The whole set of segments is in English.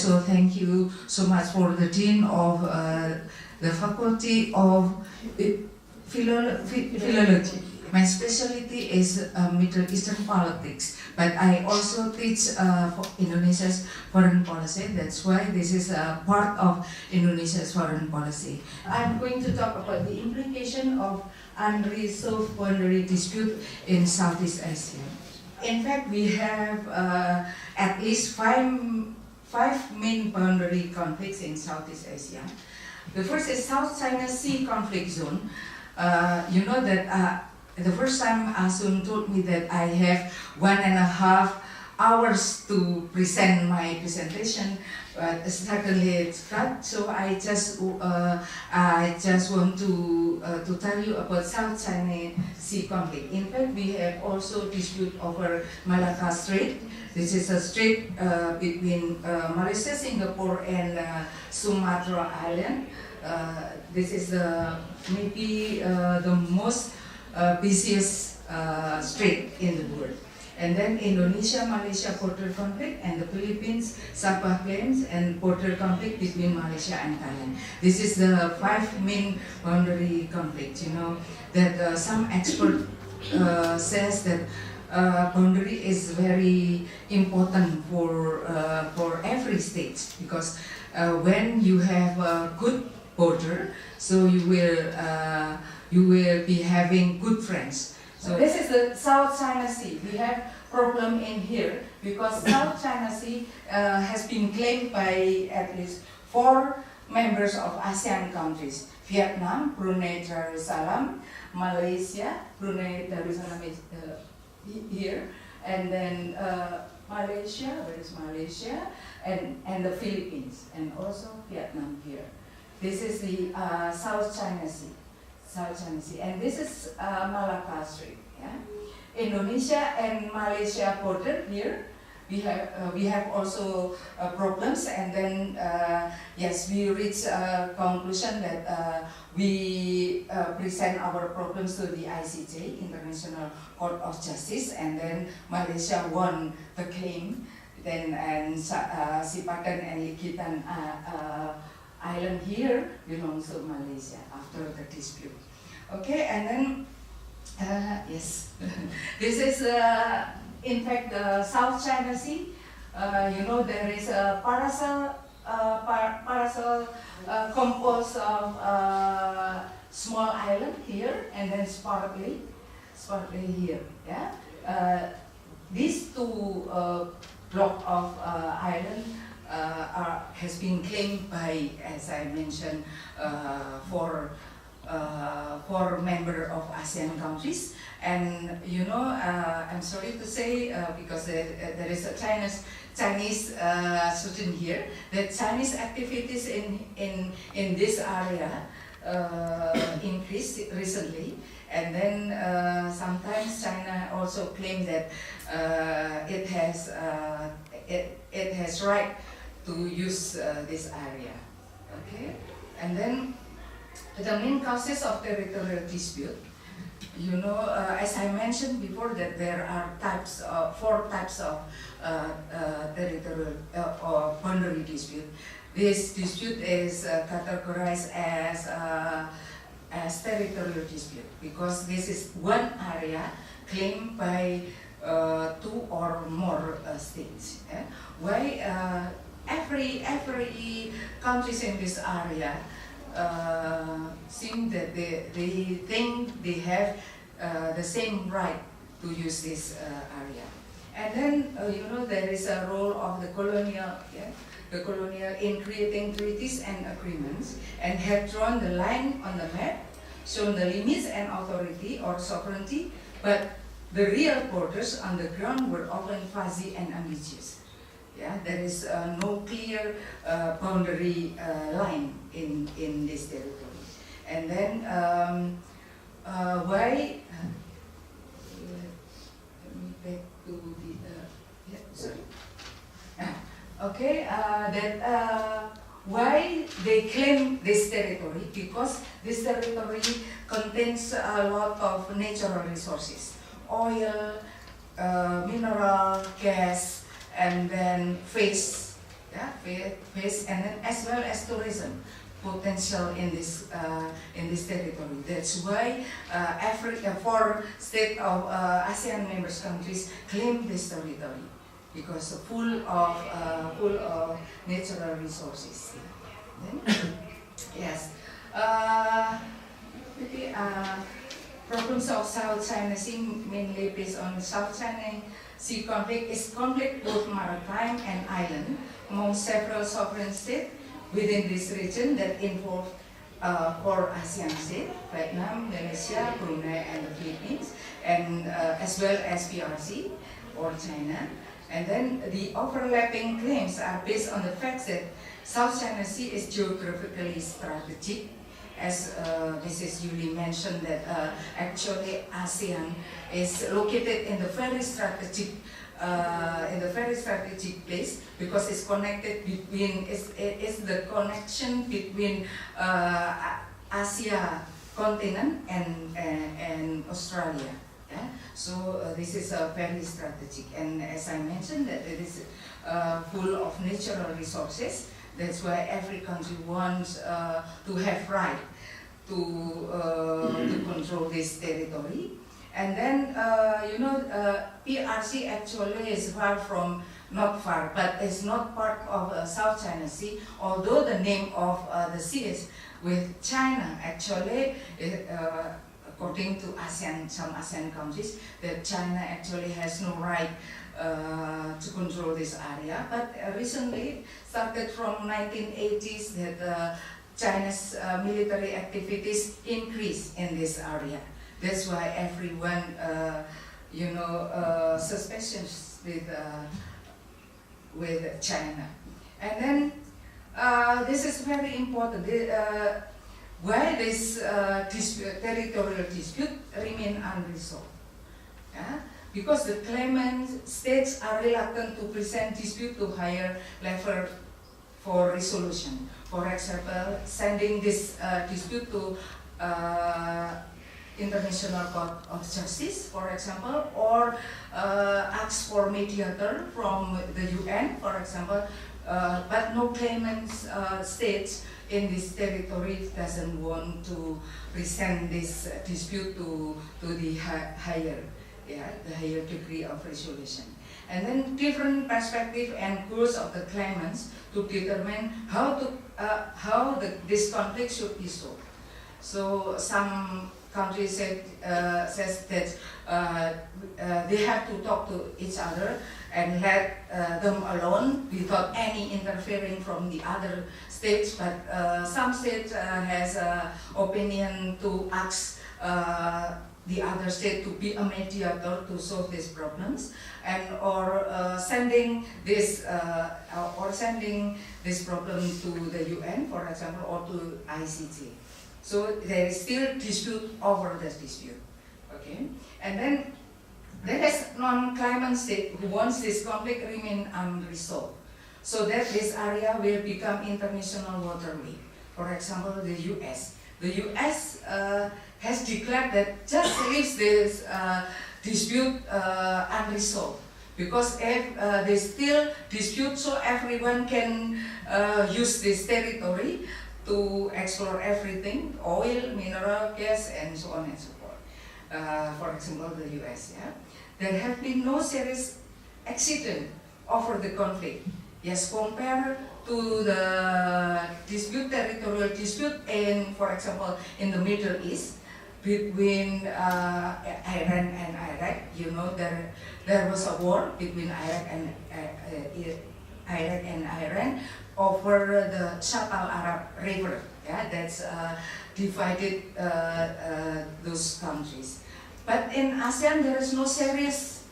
also thank you so much for the Dean of the Faculty of Philology. My specialty is Middle Eastern politics, but I also teach Indonesia's foreign policy. That's why this is a part of Indonesia's foreign policy. I'm going to talk about the implication of unresolved boundary dispute in Southeast Asia. In fact, we have at least five main boundary conflicts in Southeast Asia. The first is South China Sea conflict zone. You know that the first time Asun told me that I have 1.5 hours to present my presentation, but suddenly it's cut. So I just want to tell you about South China Sea conflict. In fact, we have also dispute over Malacca Strait. This is a strait between Malaysia, Singapore, and Sumatra Island. This is maybe the most busiest strait in the world. And then Indonesia-Malaysia border conflict, and the Philippines, Sabah claims, and border conflict between Malaysia and Thailand. This is the 5 main boundary conflicts. You know that some expert says that boundary is very important for every state, because when you have a good border, so you will be having good friends. So this is the South China Sea. We have problem in here because South China Sea has been claimed by at least 4 members of ASEAN countries: Vietnam, Brunei Darussalam, Malaysia. Brunei Darussalam is here, and then Malaysia. Where is Malaysia? And the Philippines, and also Vietnam here. This is the South China Sea. South China Sea, and this is Malacca Strait. Yeah? Indonesia and Malaysia border here. We have also problems, and then yes, we reach a conclusion that we present our problems to the ICJ, International Court of Justice, and then Malaysia won the claim. Then and Sipadan and Likitan island here belongs to Malaysia after the dispute. Okay, and then yes, this is in fact the South China Sea. You know there is a parasol composed of small island here, and then sparkly here. Yeah, these 2 block of island has been claimed by, as I mentioned, 4 member of ASEAN countries. And you know, I'm sorry to say, because there is a Chinese student here, that Chinese activities in this area increased recently. And then sometimes China also claim that it has right to use this area. Okay, and then the main causes of territorial dispute. You know, as I mentioned before, that there are 4 types of territorial or boundary dispute. This dispute is categorized as territorial dispute because this is one area claimed by 2 or more states. Why every countries in this area seem that they think they have the same right to use this area. And then you know there is a role of the colonial in creating treaties and agreements, and have drawn the line on the map, shown the limits and authority or sovereignty, but the real borders on the ground were often fuzzy and ambiguous. Yeah, there is no clear boundary line in this territory. And then why? Let me back to the sorry. Okay, why they claim this territory? Because this territory contains a lot of natural resources: oil, mineral, gas, and then fish, yeah, face, and then as well as tourism potential in this territory. That's why four state of ASEAN members countries claim this territory because full of natural resources. Then, yes. Maybe problems of South China Sea, mainly based on South China Sea conflict, is conflict both maritime and island among several sovereign states within this region that involve four ASEAN states: Vietnam, Malaysia, Brunei, and the Philippines, and as well as PRC or China. And then the overlapping claims are based on the fact that South China Sea is geographically strategic, as Mrs. Yuli mentioned, that actually ASEAN is located in the very strategic place because it's connected between it's the connection between Asia continent and Australia. Yeah? So this is very strategic, and as I mentioned, that it is full of natural resources. That's why every country wants to have right to control this territory. And then, PRC actually is not far, but it's not part of South China Sea, although the name of the sea is with China. Actually, according to some ASEAN countries, that China actually has no right to control this area. But recently, started from 1980s, that China's military activities increased in this area. That's why everyone, suspicious with China. And then this is very important. Why this territorial dispute remain unresolved? Yeah? Because the claimant states are reluctant to present dispute to higher level for resolution. For example, sending this dispute to International Court of Justice, for example, or ask for mediator from the UN, for example, but no claimant states in this territory doesn't want to present this dispute to the higher degree of resolution. And then different perspective and goals of the claimants to determine how this conflict should be solved. So some countries says that they have to talk to each other and let them alone without any interfering from the other states. But some states has opinion to ask the other state to be a mediator to solve these problems, and or sending this problem to the UN, for example, or to ICJ. So there is still dispute over this dispute. Okay, and then there is non-claimant state who wants this conflict remain unresolved, so that this area will become international waterway. For example, the US. The US has declared that just leaves this dispute unresolved, because if they still dispute, so everyone can use this territory to explore everything, oil, mineral, gas, and so on and so forth. For example, the US. Yeah? There have been no serious accident over the conflict. Yes, compared to the territorial dispute in, for example, in the Middle East between Iran and Iraq. There was a war between Iraq and Iran over the Shatt al-Arab River. Yeah, that's divided those countries. But in ASEAN, there is no serious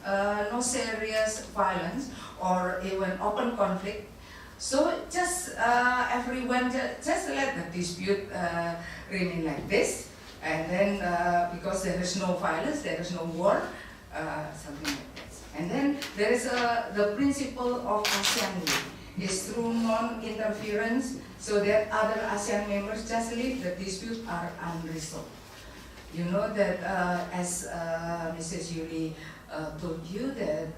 violence or even open conflict. So just everyone just let the dispute remain like this, and then because there is no violence, there is no war, something like this. And then there is the principle of ASEAN is through non-interference, so that other ASEAN members just leave the dispute are unresolved. You know that as Mrs. Yuli told you that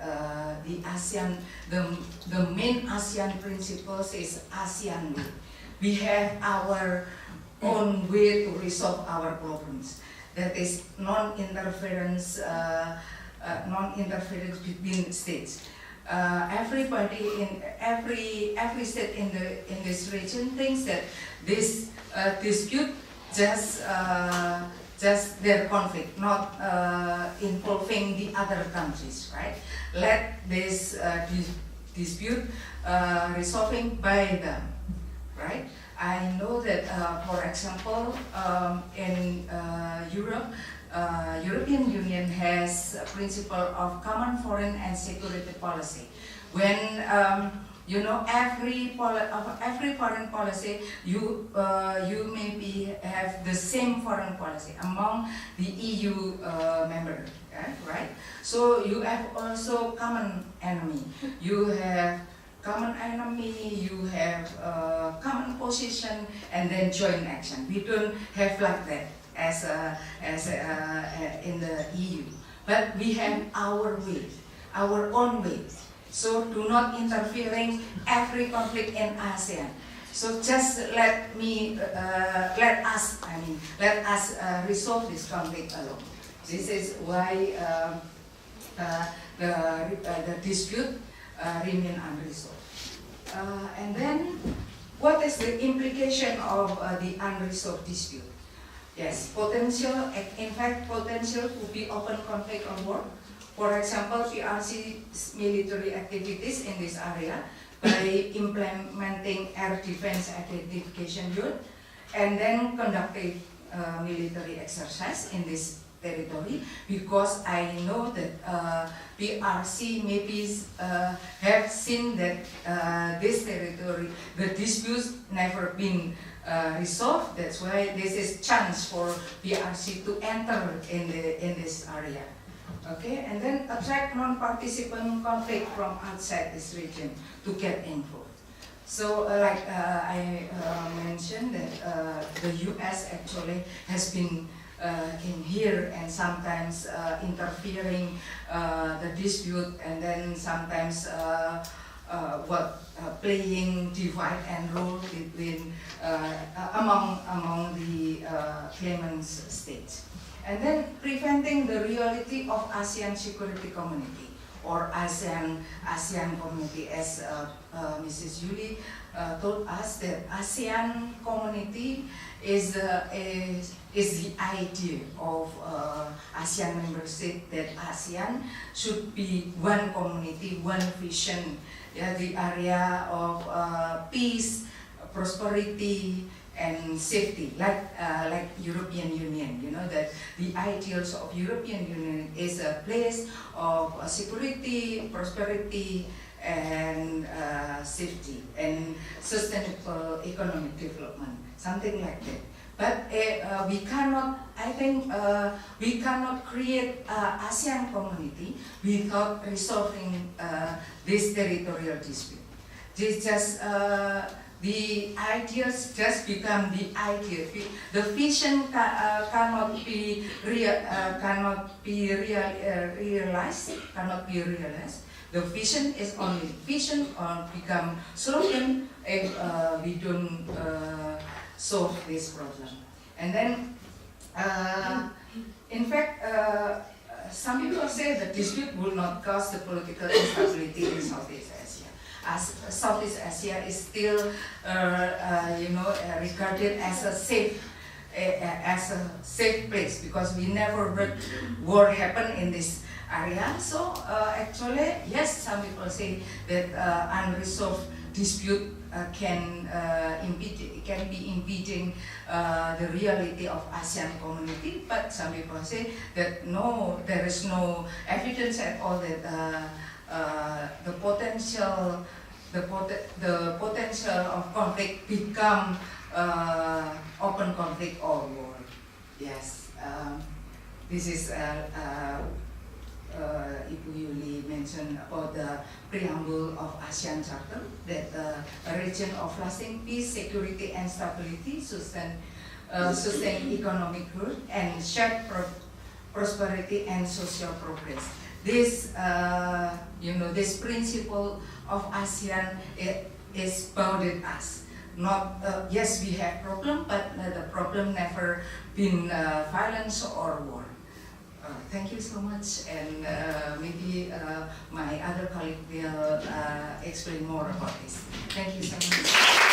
the main ASEAN principles is ASEAN way. We have our own way to resolve our problems. That is non-interference between states. Everybody in every state in this region thinks that this dispute just their conflict, not involving the other countries, right? Let this dispute resolving by them, right? I know that, for example, in Europe, European Union has a principle of common foreign and security policy. When you know every foreign policy, you maybe have the same foreign policy among the EU member, right? So you have also common enemy. You have common enemy, you have common position, and then joint action. We don't have like that as in the EU, but we have our way, our own way. So do not interfering every conflict in ASEAN. So just let us resolve this conflict alone. This is why the dispute remain unresolved. And then, what is the implication of the unresolved dispute? Yes, potential, in fact, potential to be open conflict or war. For example, PRC's military activities in this area by implementing air defense identification unit and then conducting military exercise in this territory, because I know that PRC maybe have seen that this territory, the disputes never been resolved. That's why this is chance for PRC to enter in this area. Okay, and then attract non-participant conflict from outside this region to get involved. So, like I mentioned that the U.S. actually has been in here and sometimes interfering the dispute, and then sometimes playing divide and rule between among the claimant states, and then preventing the reality of ASEAN security community or ASEAN community, as Mrs. Yuli told us that ASEAN community is the idea of ASEAN member state, that ASEAN should be one community, one vision, the area of peace, prosperity, and safety, like European Union. You know that the ideals of European Union is a place of security, prosperity, and safety, and sustainable economic development, something like that. But we cannot, I think, we cannot create ASEAN community without resolving this territorial dispute. This just the ideas just become the idea. The vision cannot be realized. The vision is only vision, or become slogan if we don't solve this problem. And then, in fact, some people say that dispute will not cause the political instability in Southeast Asia, as Southeast Asia is still, regarded as a safe place, because we never heard war happen in this area. So actually, yes, some people say that unresolved dispute can be impeding the reality of ASEAN community. But some people say that no, there is no evidence at all that the potential of conflict become open conflict or war. Yes, this is Ibu Yuli mentioned about the preamble of ASEAN Charter, that a region of lasting peace, security, and stability, sustain economic growth, and shared prosperity and social progress. this, this principle of ASEAN is bounded us. Not yes, we have problem, but the problem never been violence or war. Thank you so much, and maybe my other colleague will explain more about this. Thank you so much.